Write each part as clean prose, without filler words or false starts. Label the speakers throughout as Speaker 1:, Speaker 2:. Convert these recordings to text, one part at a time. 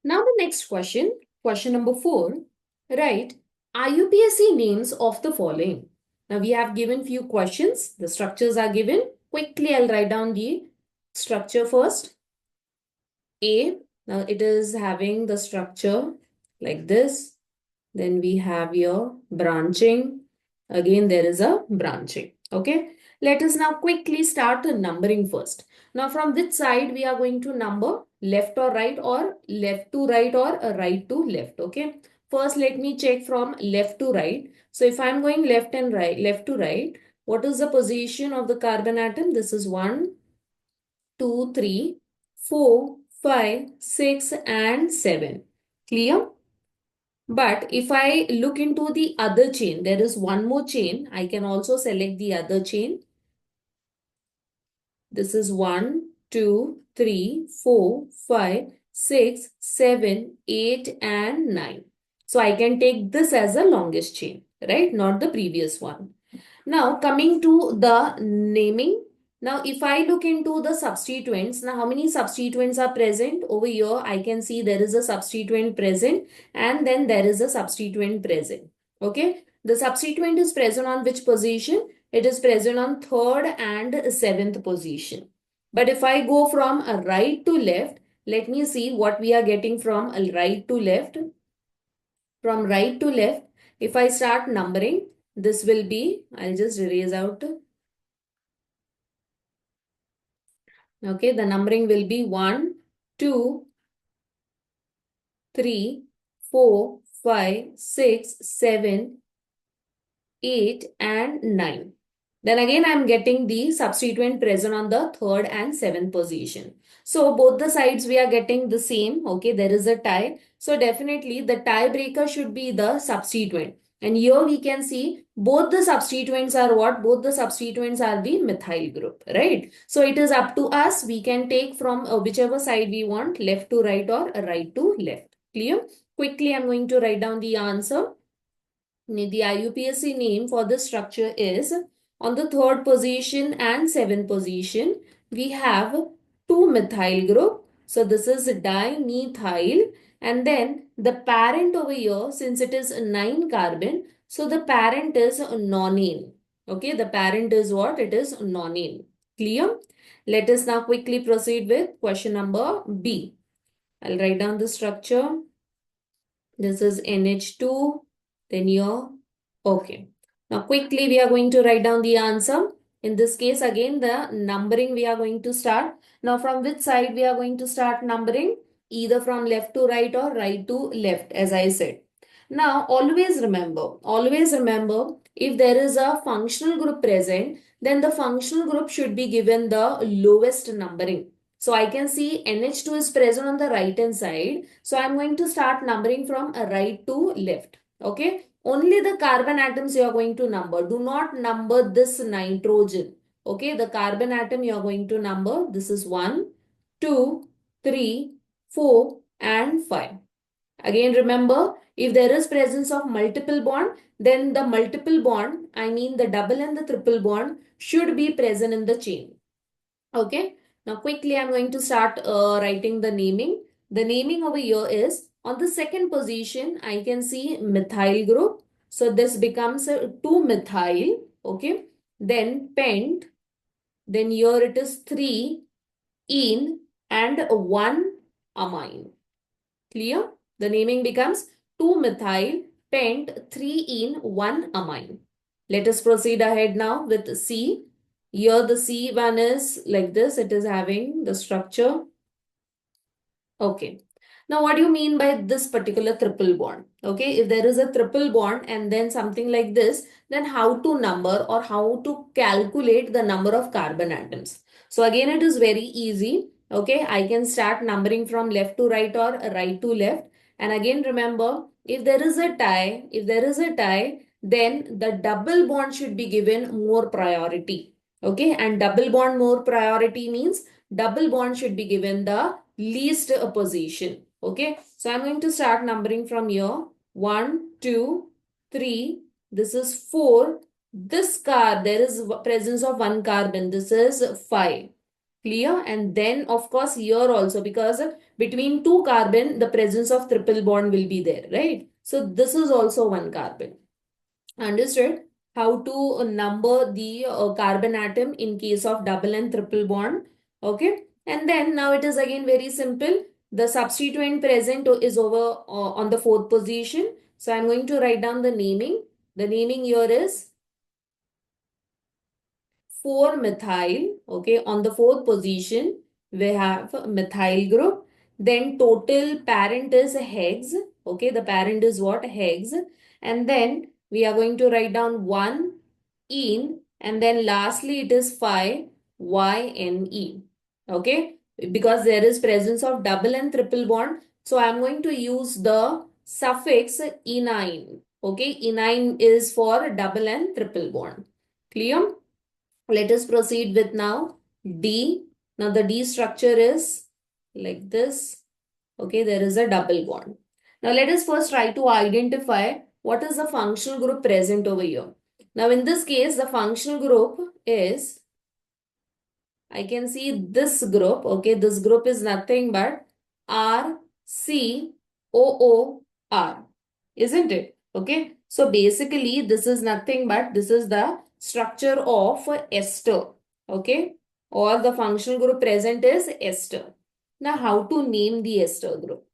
Speaker 1: Now the next question, question number 4, write IUPAC names of the following. Now we have given few questions. The structures are given. Quickly I'll write down the structure first. A, now it is having the structure like this. Then we have your branching. Again, there is a branching. Okay. Let us now quickly start the numbering first. Now, from which side we are going to number? Left or right, or left to right, or right to left. Okay. First, let me check from left to right. So, if I'm going left and right, left to right, what is the position of the carbon atom? This is 1, 2, 3, 4, 5, 6, and 7. Clear? But if I look into the other chain, there is one more chain. I can also select the other chain. This is 1, 2, 3, 4, 5, 6, 7, 8, and 9. So I can take this as the longest chain, right? Not the previous one. Now coming to the naming. Now if I look into the substituents, now how many substituents are present? Over here I can see there is a substituent present and then there is a substituent present. Okay. The substituent is present on which position? It is present on third and seventh position. But if I go from a right to left, let me see what we are getting from a right to left. From right to left, if I start numbering, this will be, I'll just erase out. Okay, the numbering will be 1, 2, 3, 4, 5, 6, 7, 8, and 9. Then again, I'm getting the substituent present on the third and seventh position. So both the sides we are getting the same. Okay, there is a tie. So definitely the tiebreaker should be the substituent. And here we can see both the substituents are what? Both the substituents are the methyl group, right? So it is up to us. We can take from whichever side we want, left to right or right to left. Clear? Quickly, I'm going to write down the answer. The IUPAC name for this structure is on the third position and seventh position, we have 2-methyl group. So this is dimethyl. And then the parent over here, since it is 9 carbon, so the parent is nonane. Okay, the parent is what? It is nonane. Clear? Let us now quickly proceed with question number B. I'll write down the structure. This is NH2. Then here, okay. Now quickly we are going to write down the answer. In this case, again, the numbering we are going to start. Now from which side we are going to start numbering? Either from left to right or right to left, as I said. Now always remember, if there is a functional group present, then the functional group should be given the lowest numbering. So I can see NH2 is present on the right hand side. So I'm going to start numbering from right to left. Okay. Only the carbon atoms you are going to number. Do not number this nitrogen. Okay. The carbon atom you are going to number. This is 1, 2, 3, 4, and 5. Again, remember, if there is presence of multiple bond, then the multiple bond, I mean the double and the triple bond, should be present in the chain. Okay. Now quickly I'm going to start writing the naming. The naming over here is on the second position I can see methyl group. So this becomes a 2-methyl. Okay. Then pent. Then here it is 3-ene and 1-amine. Clear? The naming becomes 2-methyl pent 3-ene 1-amine. Let us proceed ahead now with C. Here the C one is like this. It is having the structure. Okay. Now what do you mean by this particular triple bond? Okay. If there is a triple bond and then something like this, then how to number or how to calculate the number of carbon atoms? So again, it is very easy. Okay. I can start numbering from left to right or right to left. And again, remember, if there is a tie, then the double bond should be given more priority. Okay. And double bond more priority means double bond should be given the least position. Okay. So I'm going to start numbering from here. 1, 2, 3. This is 4. This car, there is presence of one carbon. This is 5. Clear? And then of course here also, because between two carbon, the presence of triple bond will be there, right? So this is also one carbon. Understood? How to number the carbon atom in case of double and triple bond. Okay. And then now it is again very simple. The substituent present is over on the fourth position. So I'm going to write down the naming. The naming here is 4-methyl. Okay, on the fourth position, we have methyl group. Then total parent is hex. Okay, the parent is what? Hex. And then we are going to write down 1 ene. And then lastly, it is 5 YNE. Okay, because there is presence of double and triple bond. So I'm going to use the suffix enine. Okay, enine is for double and triple bond. Clear? Let us proceed with now D. Now the D structure is like this. Okay, there is a double bond. Now let us first try to identify what is the functional group present over here. Now in this case, the functional group is, I can see this group. Okay, this group is nothing but RCOOR, isn't it? Okay, so basically this is nothing but this is the structure of ester. Okay, or the functional group present is ester. Now how to name the ester group?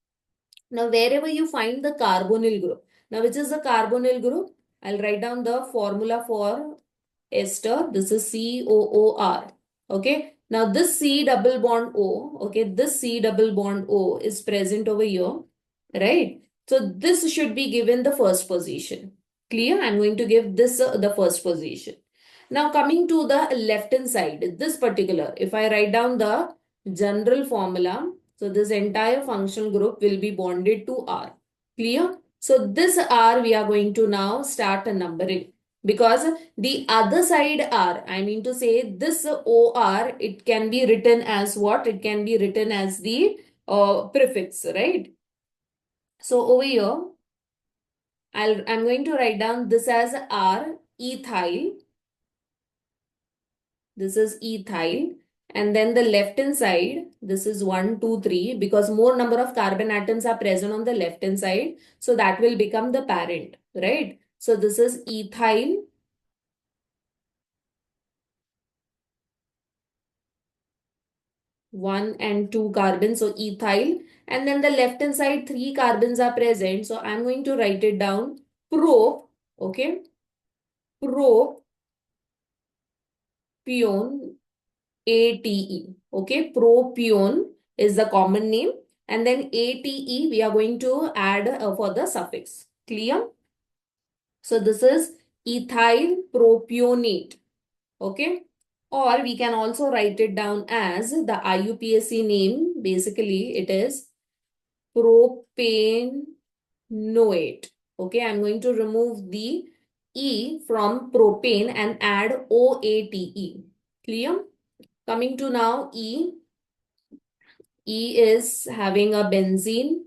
Speaker 1: Now wherever you find the carbonyl group, now which is the carbonyl group? I'll write down the formula for ester. This is COOR. Okay. Now this C double bond O, okay, this C double bond O is present over here, right? So this should be given the first position. Clear? I'm going to give this the first position. Now coming to the left hand side, this particular, if I write down the general formula, so this entire functional group will be bonded to R. Clear? So this R we are going to now start numbering, because the other side R, I mean to say this OR, it can be written as what? It can be written as the prefix, right? So over here, I'm going to write down this as R ethyl. This is ethyl. And then the left hand side, this is 1, 2, 3, because more number of carbon atoms are present on the left hand side. So that will become the parent, right? So this is ethyl. 1 and 2 carbons, so ethyl. And then the left hand side, 3 carbons are present. So I'm going to write it down. Prop, okay? Propione, ATE. Okay, propione is the common name. And then ATE, we are going to add for the suffix. Clear? So this is ethyl propionate. Okay. Or we can also write it down as the IUPAC name. Basically, it is propanoate. Okay, I'm going to remove the E from propane and add OATE. Clear? Coming to now E. E is having a benzene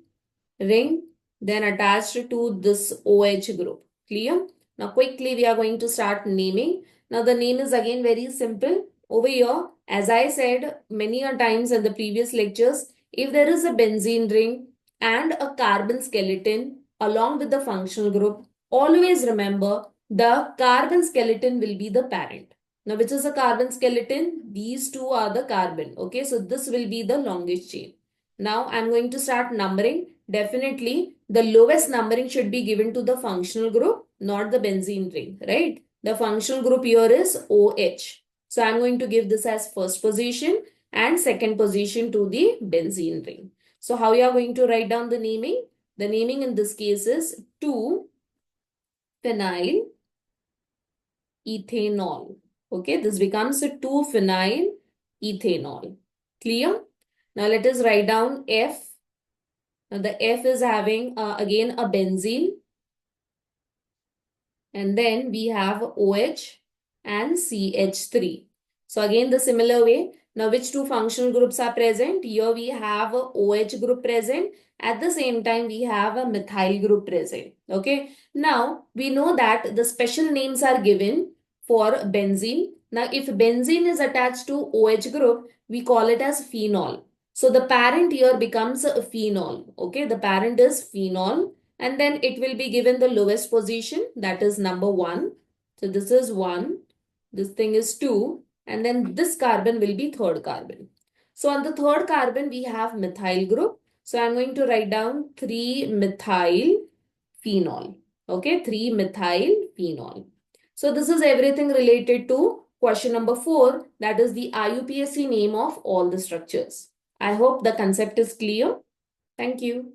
Speaker 1: ring, then attached to this OH group. Clear? Now quickly we are going to start naming. Now the name is again very simple. Over here, as I said many a times in the previous lectures, if there is a benzene ring and a carbon skeleton along with the functional group, always remember the carbon skeleton will be the parent. Now which is a carbon skeleton? These two are the carbon. Okay, so this will be the longest chain. Now I'm going to start numbering. Definitely, the lowest numbering should be given to the functional group, not the benzene ring, right? The functional group here is OH. So I'm going to give this as first position and second position to the benzene ring. So how you are going to write down the naming? The naming in this case is 2-phenyl ethanol. Okay, this becomes a 2-phenyl ethanol. Clear? Now let us write down F. Now the F is having again a benzene, and then we have OH and CH3. So again the similar way. Now which two functional groups are present? Here we have a OH group present. At the same time we have a methyl group present. Okay. Now we know that the special names are given for benzene. Now if benzene is attached to OH group, we call it as phenol. So the parent here becomes a phenol. Okay, the parent is phenol, and then it will be given the lowest position, that is number 1. So this is 1, this thing is 2, and then this carbon will be third carbon. So on the third carbon, we have methyl group. So I'm going to write down 3-methyl phenol. Okay, 3-methyl phenol. So this is everything related to question number 4, that is the IUPAC name of all the structures. I hope the concept is clear. Thank you.